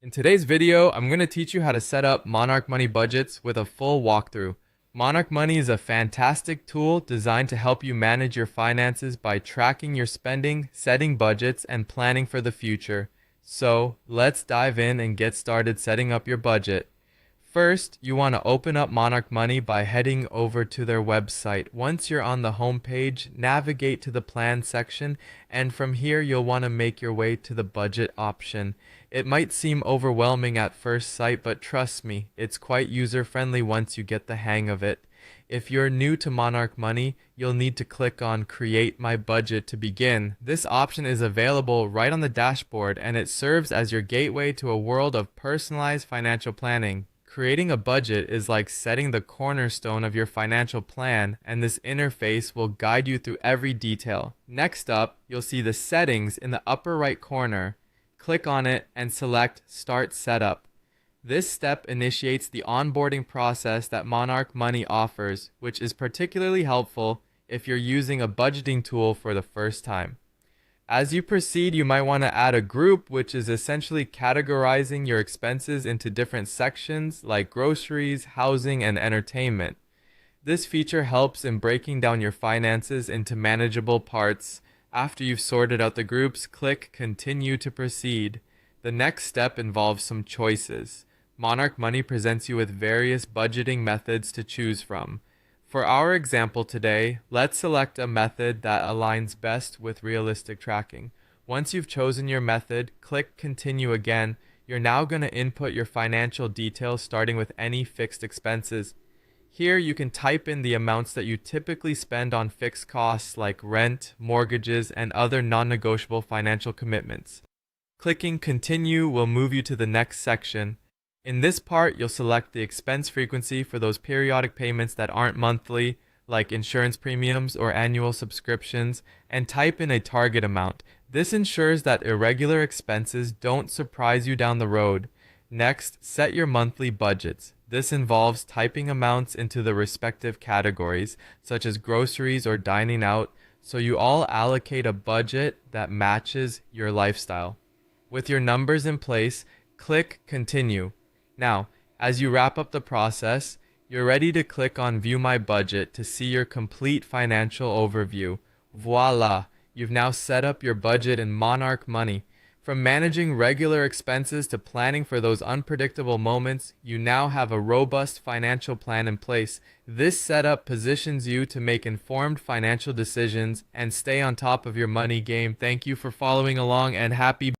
In today's video, I'm going to teach you how to set up Monarch Money budgets with a full walkthrough. Monarch Money is a fantastic tool designed to help you manage your finances by tracking your spending, setting budgets, and planning for the future. So, let's dive in and get started setting up your budget. First, you want to open up Monarch Money by heading over to their website. Once you're on the home page, navigate to the plan section, and from here you'll want to make your way to the budget option. It might seem overwhelming at first sight, but trust me, it's quite user-friendly once you get the hang of it. If you're new to Monarch Money, you'll need to click on Create My Budget to begin. This option is available right on the dashboard, and it serves as your gateway to a world of personalized financial planning. Creating a budget is like setting the cornerstone of your financial plan, and this interface will guide you through every detail. Next up, you'll see the settings in the upper right corner. Click on it and select Start Setup. This step initiates the onboarding process that Monarch Money offers, which is particularly helpful if you're using a budgeting tool for the first time. As you proceed, you might want to add a group, which is essentially categorizing your expenses into different sections like groceries, housing, and entertainment. This feature helps in breaking down your finances into manageable parts. After you've sorted out the groups, click Continue to proceed. The next step involves some choices. Monarch Money presents you with various budgeting methods to choose from. For our example today, let's select a method that aligns best with realistic tracking. Once you've chosen your method, click Continue again. You're now going to input your financial details starting with any fixed expenses. Here you can type in the amounts that you typically spend on fixed costs like rent, mortgages, and other non-negotiable financial commitments. Clicking Continue will move you to the next section. In this part, you'll select the expense frequency for those periodic payments that aren't monthly, like insurance premiums or annual subscriptions, and type in a target amount. This ensures that irregular expenses don't surprise you down the road. Next, set your monthly budgets. This involves typing amounts into the respective categories, such as groceries or dining out, so you all allocate a budget that matches your lifestyle. With your numbers in place, click Continue. Now, as you wrap up the process, you're ready to click on View My Budget to see your complete financial overview. Voila! You've now set up your budget in Monarch Money. From managing regular expenses to planning for those unpredictable moments, you now have a robust financial plan in place. This setup positions you to make informed financial decisions and stay on top of your money game. Thank you for following along, and happy